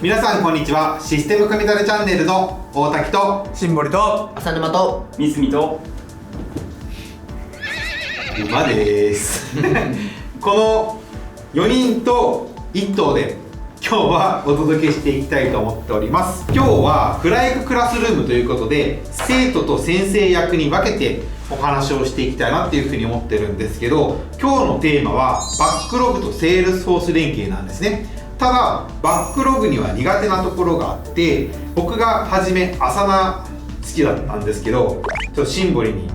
皆さんこんにちは。システム組み立てチャンネルの大滝と新堀と浅沼と三角と馬ですこの4人と1頭で今日はお届けしていきたいと思っております。今日はフライククラスルームということで、生徒と先生役に分けてお話をしていきたいなっていうふうに思ってるんですけど、今日のテーマはバックログとセールスフォース連携なんですね。ただバックログには苦手なところがあって、僕が初めアサナ好きだったんですけど、ちょっとシンボリに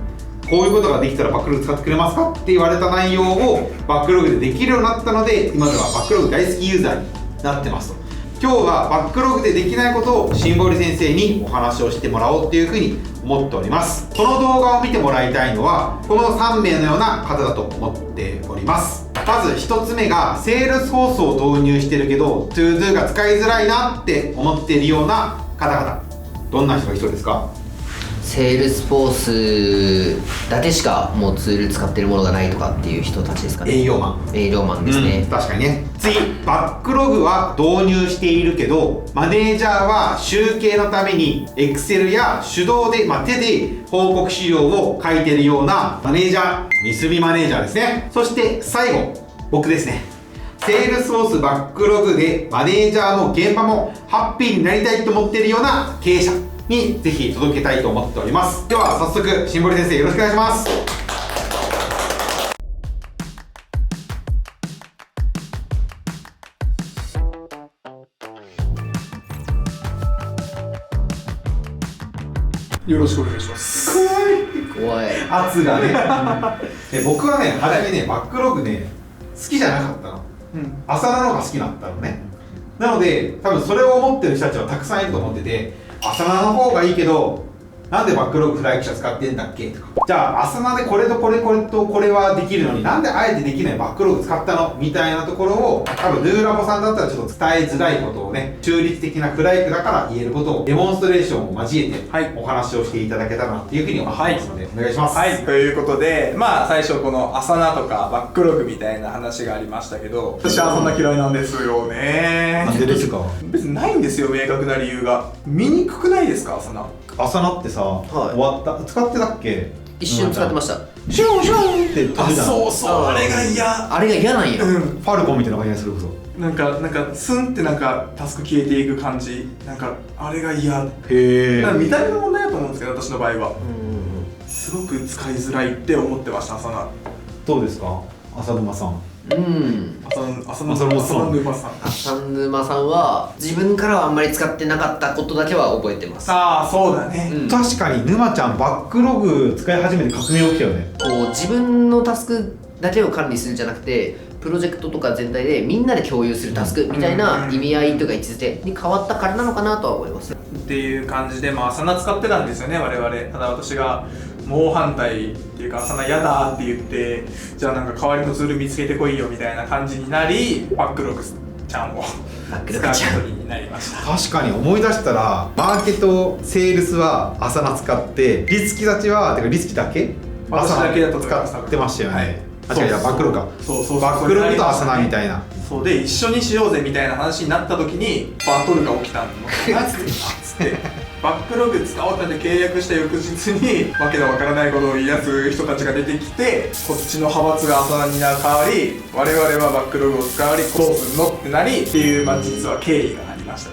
こういうことができたらバックログ使ってくれますかって言われた内容をバックログでできるようになったので、今ではバックログ大好きユーザーになってますと。今日はバックログでできないことをシンボリ先生にお話をしてもらおうっていうふうに思っております。この動画を見てもらいたいのはこの3名のような方だと思っております。まず1つ目がセールスフォースを導入してるけど ToDo が使いづらいなって思っているような方々、どんな人がいそうですか？セールスフォースだけしかもうツール使ってるものがないとかっていう人たちですかね。営業マンですね、確かにね。次、バックログは導入しているけどマネージャーは集計のために Excel や手動で、手で報告資料を書いてるようなマネージャー、ミスビマネージャーですね。そして最後、僕ですね。セールスフォースバックログでマネージャーも現場もハッピーになりたいと思っているような経営者にぜひ届けたいと思っております。では早速、新堀先生よろしくお願いします。よろしくお願いします。怖い。圧がねで僕はね、初めね、バックログね好きじゃなかったの。朝ナの方が好きだったのね。なので多分それを思ってる人たちはたくさんいると思ってて、朝ナの方がいいけどなんでバックログフライク社使ってんだっけとか、じゃあ朝ナでこれとこれとこれはできるのになんであえてできないバックログ使ったのみたいなところを、多分ヌーラボさんだったらちょっと伝えづらいことをね、中立的なフライクだから言えることをデモンストレーションを交えてお話をしていただけたらなっていうふうに思ってますので、お願いします。はい、ということで、最初このアサナとかバックログみたいな話がありましたけど、私はそんな嫌いなんですよね。なんでですか？別にないんですよ、明確な理由が。見にくくないですか、アサナ？朝ナってさ、終わった使ってたっけ？一瞬使ってました。シュンシュンって飛ぶじゃん。そう、あれが嫌。あれが嫌なんや。ファルコンみたいな感じがすること。なんかスンってタスク消えていく感じ、あれが嫌。へ見た目の問題だと思うんですけど、私の場合はすごく使いづらいって思ってました、アサナ。どうですか、浅沼さん？浅沼さん浅沼さんは自分からはあんまり使ってなかったことだけは覚えてます。そうだね、確かに沼ちゃんバックログ使い始めて革命起きたよね。こう自分のタスクだけを管理するんじゃなくて、プロジェクトとか全体でみんなで共有するタスクみたいな意味合いとか位置づけに変わったからなのかなとは思います。っていう感じで、アサナ使ってたんですよね、我々。ただ私が猛反対っていうか、アサナ嫌だって言って、じゃあ代わりのツール見つけてこいよみたいな感じになり、バックログちゃんを使うことになりました。確かに思い出したら、マーケとセールスは朝ナ使って、リツキたちはリツキだけ私だけだと使ってましたよね。バックログか。そうバックログと朝ナみたいな。そうで、一緒にしようぜみたいな話になった時にバトルが起きたのなんつってバックログ使おうって契約した翌日にわけのわからないことを言い出す人たちが出てきて、こっちの派閥が朝ナになる代わり、我々はバックログを使う代わりどうすんのってなりっていう、実は経緯がありました。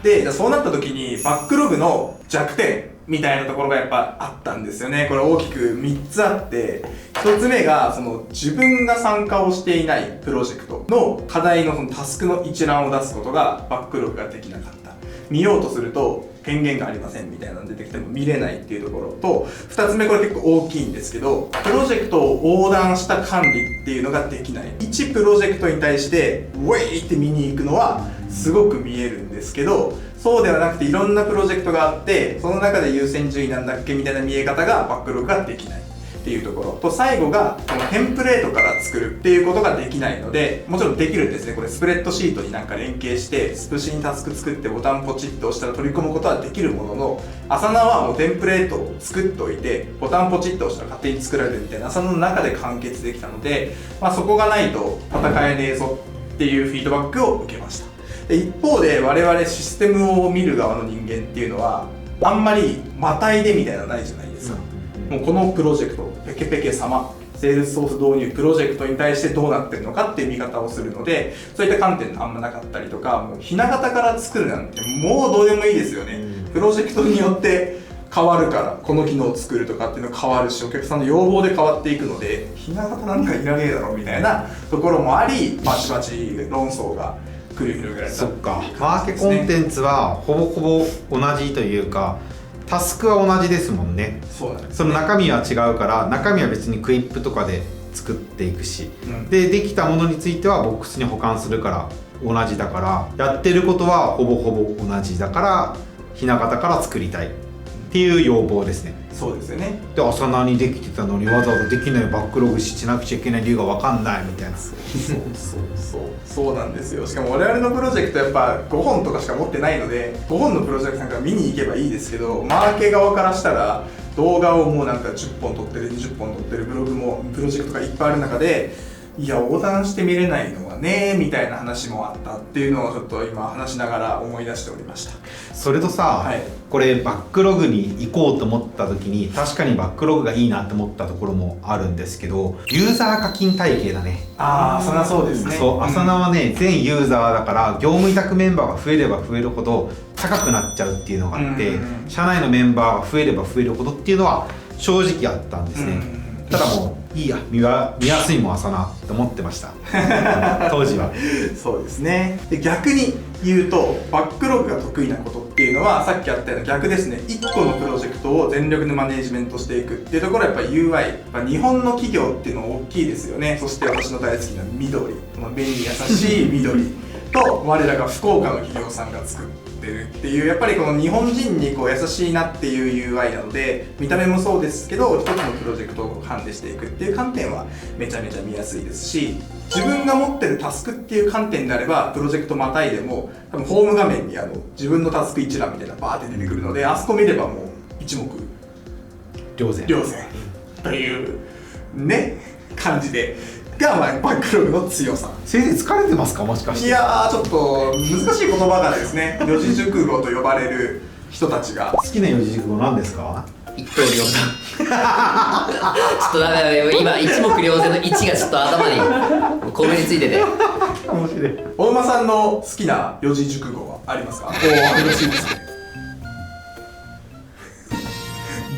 で、じゃあそうなった時にバックログの弱点みたいなところがやっぱあったんですよね。これ大きく3つあって、1つ目が自分が参加をしていないプロジェクトの課題のタスクの一覧を出すことがバックログができなかった。見ようとすると権限がありませんみたいなの出てきても見れないっていうところと、2つ目これ結構大きいんですけど、プロジェクトを横断した管理っていうのができない。1プロジェクトに対してウェイって見に行くのはすごく見えるんですけど、そうではなくていろんなプロジェクトがあって、その中で優先順位なんだっけみたいな見え方がバックログができないっていうところと、最後がこのテンプレートから作るっていうことができないので、もちろんできるんですね。これスプレッドシートに連携してスプシにタスク作ってボタンポチッと押したら取り込むことはできるものの、アサナはもうテンプレートを作っておいてボタンポチッと押したら勝手に作られるみたいな、アサナの中で完結できたので、そこがないと戦えねえぞっていうフィードバックを受けました。で一方で我々システムを見る側の人間っていうのはあんまりまたいでみたいなのないじゃないですか、もうこのプロジェクトペケペケ様セールスソース導入プロジェクトに対してどうなってるのかっていう見方をするので、そういった観点あんまなかったりとか、もうひな形から作るなんてもうどうでもいいですよね、プロジェクトによって変わるからこの機能を作るとかっていうの変わるし、お客さんの要望で変わっていくので、ひな形なんかいらねえだろみたいなところもあり、バチバチ論争が繰り広げられた。そっか、マーケコンテンツはほぼほぼ同じというか、タスクは同じですもんね。そうなんですね。その中身は違うから、中身は別にクイップとかで作っていくし、できたものについてはボックスに保管するから同じだから、やってることはほぼほぼ同じだから、ひな形から作りたいっていう要望ですね。そうですよね。で、朝何にできてたのにわざわざできないバックログしなくちゃいけない理由が分かんないみたいな。そうなんですよ。しかも我々のプロジェクトやっぱ5本とかしか持ってないので、5本のプロジェクトなんか見に行けばいいですけど、マーケ側からしたら動画をもうなんか10本撮ってる20本撮ってるブログもプロジェクトがいっぱいある中で、いや横断して見れないのはねみたいな話もあったっていうのをちょっと今話しながら思い出しておりました。それとさ、はい、これバックログに行こうと思った時に確かにバックログがいいなと思ったところもあるんですけど、ユーザー課金体系だね。ああ、そりゃそうですね。そう、アサナはね、全ユーザーだから業務委託メンバーが増えれば増えるほど高くなっちゃうっていうのがあって、社内のメンバーが増えれば増えるほどっていうのは正直あったんですね。ただもういいや、見やすいもんアサナと思ってました当時は。そうですね。で逆に言うとバックログが得意なことっていうのはさっきあったような逆ですね。1個のプロジェクトを全力でマネージメントしていくっていうところはやっぱり UI、 やっぱ日本の企業っていうのは大きいですよね。そして私の大好きな緑、この便利優しい緑と我らが福岡の企業さんが作ってるっていう、やっぱりこの日本人にこう優しいなっていう UI なので、見た目もそうですけど一つのプロジェクトをハンデしていくっていう観点はめちゃめちゃ見やすいですし、自分が持ってるタスクっていう観点であればプロジェクトまたいでも多分ホーム画面に自分のタスク一覧みたいなバーって出てくるので、あそこ見ればもう一目両然というね感じでが、まあ、バックログの強さ。先生疲れてますか、もしかして。いやーちょっと難しい言葉がですね四字熟語と呼ばれる人たちが。好きな四字熟語何ですか？一刀両断ちょっとダメ今一目瞭然の1がちょっと頭にこびりついてて。面白い。大馬さんの好きな四字熟語はありますか？おー、嬉しいですね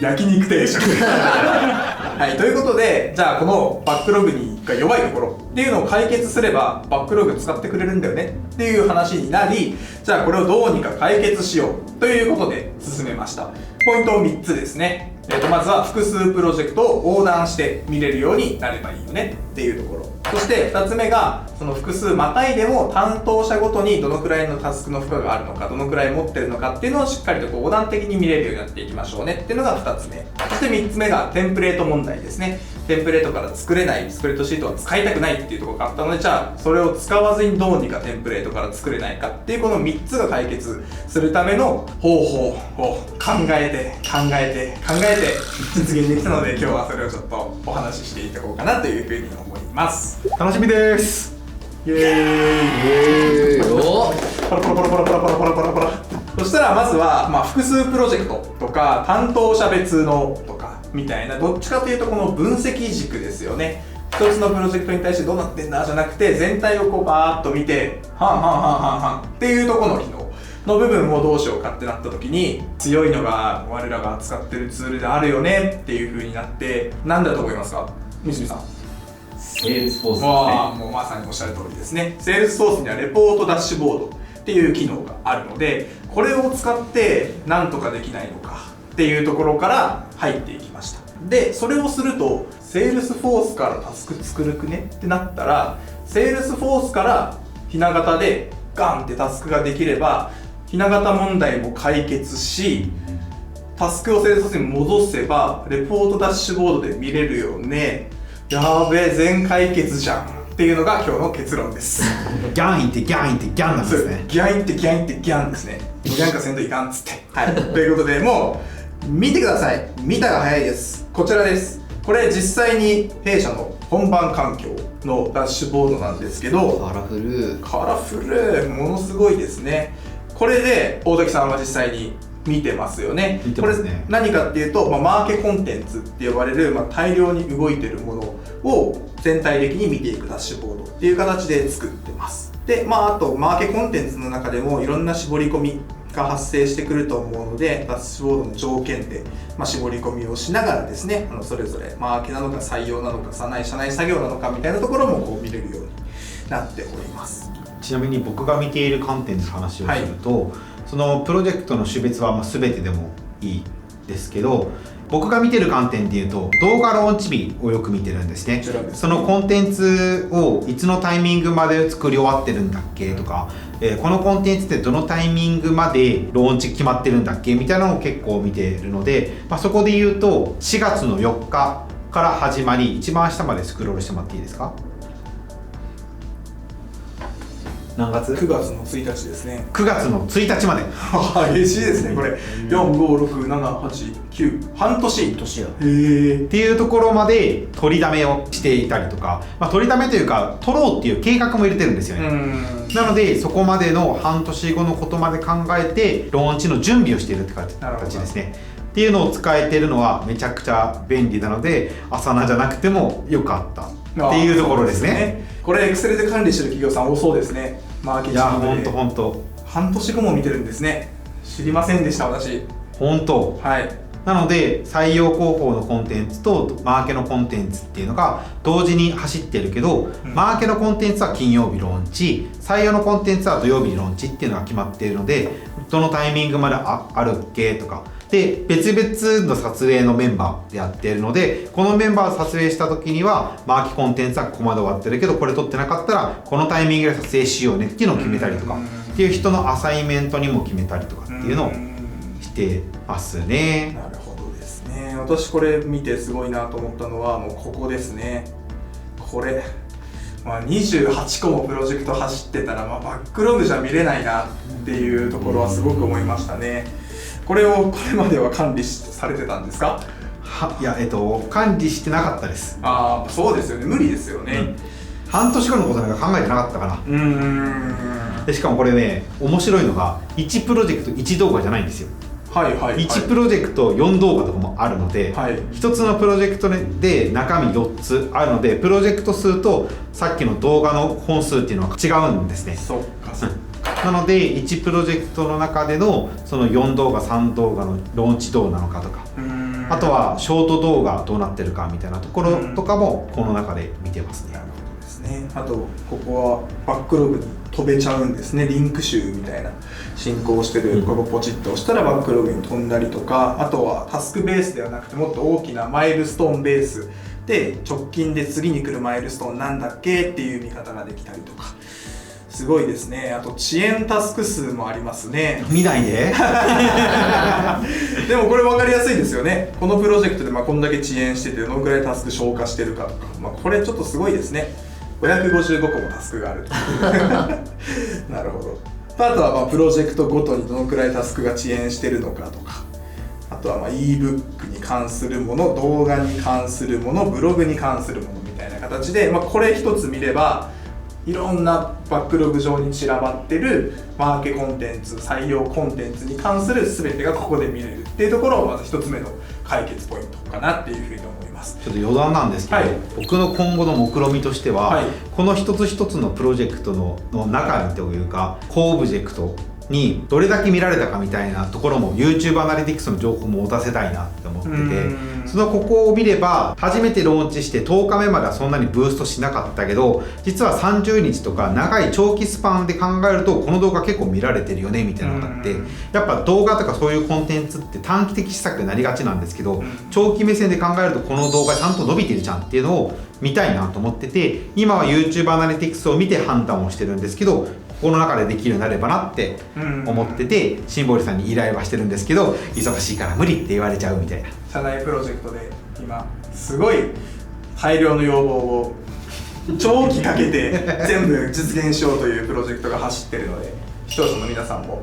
焼肉定食はい、ということで、じゃあこのバックログが弱いところっていうのを解決すればバックログ使ってくれるんだよねっていう話になり、じゃあこれをどうにか解決しようということで進めました。ポイント3つですね。まずは複数プロジェクトを横断して見れるようになればいいよねっていうところ。そして2つ目が、その複数またいでも担当者ごとにどのくらいのタスクの負荷があるのか、どのくらい持ってるのかっていうのをしっかりとこう横断的に見れるようになっていきましょうねっていうのが2つ目。そして3つ目がテンプレート問題ですね。テンプレートから作れない、スプレッドシートは使いたくないっていうところがあったので、じゃあそれを使わずにどうにかテンプレートから作れないかっていうこの3つが解決するための方法を考えて実現できたので、今日はそれをちょっとお話ししていただこうかなというふうに思います。楽しみです。イエーイおパラパラパラパラパラパラパラパラパラ。そしたらまずは、複数プロジェクトとか担当者別のとかみたいな、どっちかというとこの分析軸ですよね。一つのプロジェクトに対してどうなってんだじゃなくて、全体をこうバーッと見てはんっていうところの機能の部分をどうしようかってなった時に、強いのが我らが使ってるツールであるよねっていう風になって、何だと思いますか、西見さん？セールスフォースですね。もうまさにおっしゃる通りですね。セールスフォースにはレポートダッシュボードっていう機能があるので、これを使って何とかできないのかっていうところから入っていきました。でそれをすると、セールスフォースからタスク作るくねってなったら、セールスフォースからひな形でガンってタスクができれば、ひな形問題も解決し、タスクをセールスフォースに戻せばレポートダッシュボードで見れるよね。やーべえ、全解決じゃんっていうのが今日の結論ですギャンいってギャンいってギャンなんですね。ギャンいってギャンいってギャンですね。ギャンかせんといかんっつって、はいということで、もう見てください。見たが早いです。こちらです。これ実際に弊社の本番環境のダッシュボードなんですけど、カラフル。カラフル、ものすごいですね。これで大滝さんは実際に見てますよね。見てますね。これ何かっていうと、マーケコンテンツって呼ばれる、大量に動いてるものを全体的に見ていくダッシュボードっていう形で作ってます。で、あとマーケコンテンツの中でもいろんな絞り込みが発生してくると思うので、ダッシュボードの条件で、絞り込みをしながらですね、それぞれマーケなのか採用なのか社内作業なのかみたいなところも見れるようになっております。ちなみに僕が見ている観点の話をすると、そのプロジェクトの種別は全てでもいいですけど、僕が見てる観点でいうと動画ローンチ日をよく見てるんですね。そのコンテンツをいつのタイミングまで作り終わってるんだっけとか、このコンテンツってどのタイミングまでローンチ決まってるんだっけみたいなのを結構見てるので、そこで言うと4月の4日から始まり、一番下までスクロールしてもらっていいですか。何月 ?9 月の1日ですね。9月の1日まで激しいですねこれ。45678半年年や。っていうところまで取りだめをしていたりとか、取りだめというか取ろうっていう計画も入れてるんですよね。なのでそこまでの半年後のことまで考えてローンチの準備をしているって形ですね。っていうのを使えてるのはめちゃくちゃ便利なので、朝名じゃなくてもよかったっていうところですね。これ Excel で管理してる企業さん多そうですね。マーケティングで。いやほんと半年後も見てるんですね。知りませんでした私。本当。はい。なので採用広報のコンテンツとマーケのコンテンツっていうのが同時に走ってるけど、マーケのコンテンツは金曜日ローンチ、採用のコンテンツは土曜日ローンチっていうのが決まっているので、どのタイミングまであるっけとかで、別々の撮影のメンバーでやっているので、このメンバーを撮影した時にはマーケコンテンツはここまで終わってるけど、これ撮ってなかったらこのタイミングで撮影しようねっていうのを決めたりとかっていう人のアサイメントにも決めたりとかっていうのをしてますね。なるほどですね。私これ見てすごいなと思ったのはもうここですね。これ、28個もプロジェクト走ってたら、バックログじゃ見れないなっていうところはすごく思いましたね。これをこれまでは管理されてたんですか？いや、管理してなかったです。そうですよね。無理ですよね。半年後のことなんか考えてなかったかな。でしかもこれね、面白いのが1プロジェクト1動画じゃないんですよ。1プロジェクト4動画とかもあるので、1つのプロジェクトで中身4つあるので、プロジェクト数とさっきの動画の本数っていうのは違うんですね。そっかなので1プロジェクトの中でのその4動画3動画のローンチどうなのかとか、あとはショート動画どうなってるかみたいなところとかもこの中で見てますね。なるほどですね。あとここはバックログに飛べちゃうんですね。リンク集みたいな進行してるここポチッと押したらバックログに飛んだりとか、あとはタスクベースではなくてもっと大きなマイルストーンベースで直近で次に来るマイルストーンなんだっけっていう見方ができたりとか、すごいですね。あと遅延タスク数もありますね。見ないででもこれ分かりやすいですよね。このプロジェクトでこんだけ遅延しててどのくらいタスク消化してるかとか、これちょっとすごいですね。555個もタスクがあるとなるほど。あとはプロジェクトごとにどのくらいタスクが遅延してるのかとか、あとはebook に関するもの、動画に関するもの、ブログに関するものみたいな形で、これ一つ見ればいろんなバックログ上に散らばってるマーケコンテンツ、採用コンテンツに関する全てがここで見れるっていうところをまず一つ目の解決ポイントかなっていうふうに思います。ちょっと余談なんですけど、僕の今後の目論見としては、この一つ一つのプロジェクトの中にというかコーオブジェクトにどれだけ見られたかみたいなところも YouTube アナリティクスの情報も持たせたいなって思ってて、ここを見れば初めてローンチして10日目まではそんなにブーストしなかったけど、実は30日とか長い長期スパンで考えるとこの動画結構見られてるよねみたいなのがあって、やっぱ動画とかそういうコンテンツって短期的施策になりがちなんですけど、長期目線で考えるとこの動画ちゃんと伸びてるじゃんっていうのを見たいなと思ってて、今は YouTube アナリティクスを見て判断をしてるんですけど、この中でできるようになればなって思ってて、シンボリさんに依頼はしてるんですけど、忙しいから無理って言われちゃうみたいな。社内プロジェクトで今すごい大量の要望を長期かけて全部実現しようというプロジェクトが走ってるので、視聴者の皆さんも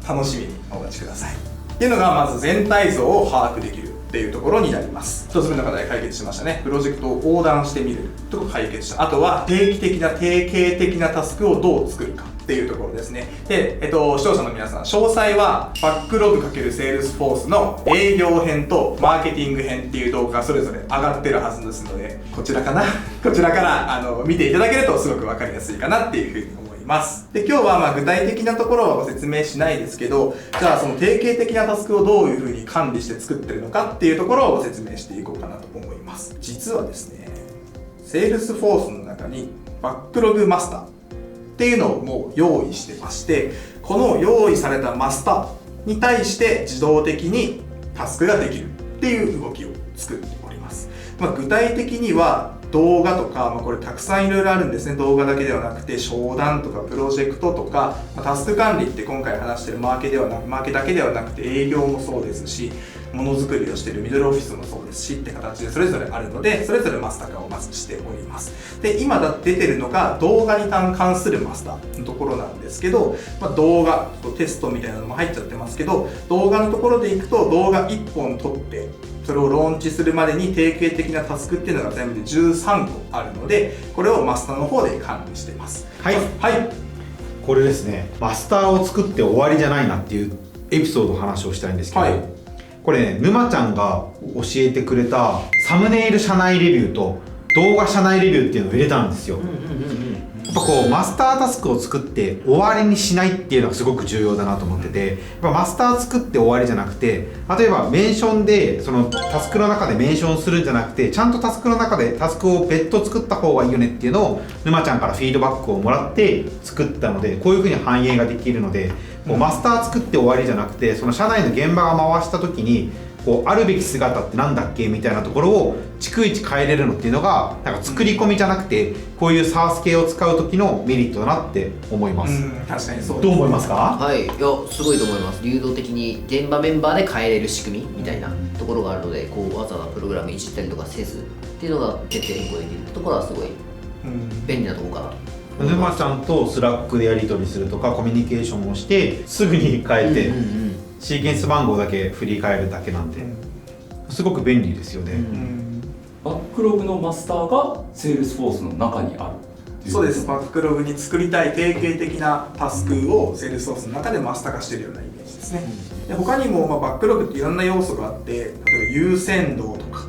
楽しみにお待ちくださいっていうのがまず全体像を把握できるっっていうところになります。1つ目の課題解決しましたね。プロジェクトを横断してみるとこ解決した。あとは定型的なタスクをどう作るかっていうところですね。で、視聴者の皆さん、詳細はバックログ×セールスフォースの営業編とマーケティング編っていう動画がそれぞれ上がってるはずですので、こちらから見ていただけるとすごく分かりやすいかなっていうふうに思います。で、今日は具体的なところはご説明しないですけど、じゃあその定型的なタスクをどういうふうに管理して作ってるのかっていうところをご説明していこうかなと思います。実はですね、セールスフォースの中にバックログマスターっていうのをもう用意してまして、この用意されたマスターに対して自動的にタスクができるっていう動きを作っております。具体的には動画とか、これたくさんいろいろあるんですね。動画だけではなくて商談とかプロジェクトとか、タスク管理って今回話してるマーケだけではなくて営業もそうですし、ものづくりをしているミドルオフィスもそうですしって形でそれぞれあるので、それぞれマスター化をまずしております。で、今出てるのが動画に関するマスターのところなんですけど、動画テストみたいなのも入っちゃってますけど、動画のところでいくと動画1本撮ってそれをローンチするまでに定型的なタスクっていうのが全部で13個あるので、これをマスターの方で管理しています。はい、これですね、マスターを作って終わりじゃないなっていうエピソードの話をしたいんですけど、これね、沼ちゃんが教えてくれたサムネイル社内レビューと動画社内レビューっていうのを入れたんですよ。やっぱこうマスタータスクを作って終わりにしないっていうのがすごく重要だなと思ってて、やっぱマスター作って終わりじゃなくて、例えばメンションでそのタスクの中でメンションするんじゃなくて、ちゃんとタスクの中でタスクを別途作った方がいいよねっていうのを沼ちゃんからフィードバックをもらって作ったので、こういう風に反映ができるので、もうマスター作って終わりじゃなくて、その社内の現場が回した時にこうあるべき姿ってなんだっけみたいなところを逐一変えれるのっていうのが、なんか作り込みじゃなくてこういうサース系を使う時のメリットだなって思います。確かにそうです。どう思いますか？はい、いやすごいと思います。流動的に現場メンバーで変えれる仕組みみたいなところがあるので、こうわざわざプログラムいじったりとかせずっていうのが徹底変更できるところはすごい便利なところかなと。沼ちゃんとスラックでやり取りするとかコミュニケーションをしてすぐに変えて、シーケンス番号だけ振り返るだけなんで、すごく便利ですよね。バックログのマスターがセールスフォースの中にある。そうです。バックログに作りたい定型的なタスクをセールスフォースの中でマスター化しているようなイメージですね。で、他にもバックログっていろんな要素があって、例えば優先度とか、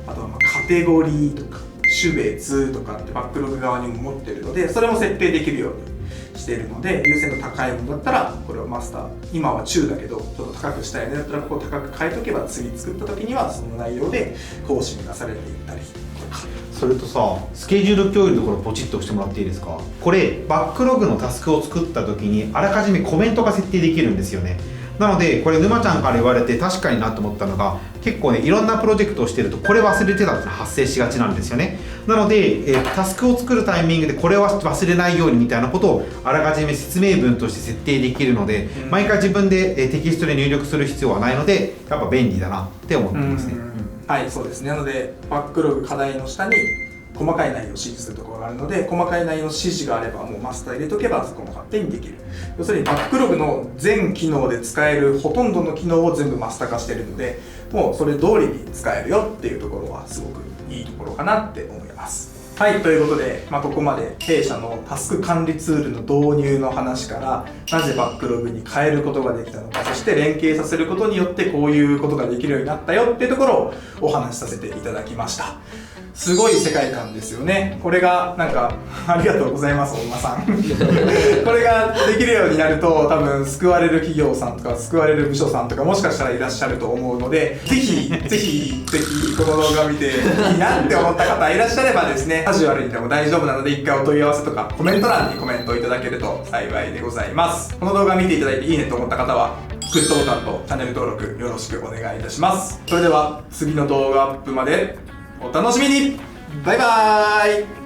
あとはカテゴリーとか種別とかってバックログ側にも持っているので、それも設定できるようにしているので、優先度高いものだったらこれをマスター、今は中だけどちょっと高くしたいねだったらここを高く変えとけば、次作った時にはその内容で更新がされていったりとか。それとさ、スケジュール共有のところポチッと押してもらっていいですか？これバックログのタスクを作った時にあらかじめコメントが設定できるんですよね。なのでこれ沼ちゃんから言われて確かになと思ったのが、結構ねいろんなプロジェクトをしてるとこれ忘れてたって発生しがちなんですよね。なので、タスクを作るタイミングでこれを忘れないようにみたいなことをあらかじめ説明文として設定できるので、毎回自分でテキストで入力する必要はないので、やっぱ便利だなって思ってますね。はい、そうですね。なのでバックログ課題の下に細かい内容を指示するところがあるので、細かい内容の指示があればもうマスター入れとけばそこも勝手にできる。要するにバックログの全機能で使えるほとんどの機能を全部マスター化しているので、もうそれ通りに使えるよっていうところはすごくいいところかなって思います。はい、ということで、ここまで弊社のタスク管理ツールの導入の話から、なぜバックログに変えることができたのか、そして連携させることによってこういうことができるようになったよっていうところをお話しさせていただきました。すごい世界観ですよね。これがなんかありがとうございます大馬さんこれができるようになると、多分救われる企業さんとか救われる部署さんとかもしかしたらいらっしゃると思うので、ぜひこの動画を見ていいなって思った方いらっしゃればですね、カジュアルにでも大丈夫なので一回お問い合わせとかコメント欄にコメントをいただけると幸いでございます。この動画見ていただいていいねと思った方はグッドボタンとチャンネル登録よろしくお願いいたします。それでは次の動画アップまでお楽しみに。バイバーイ。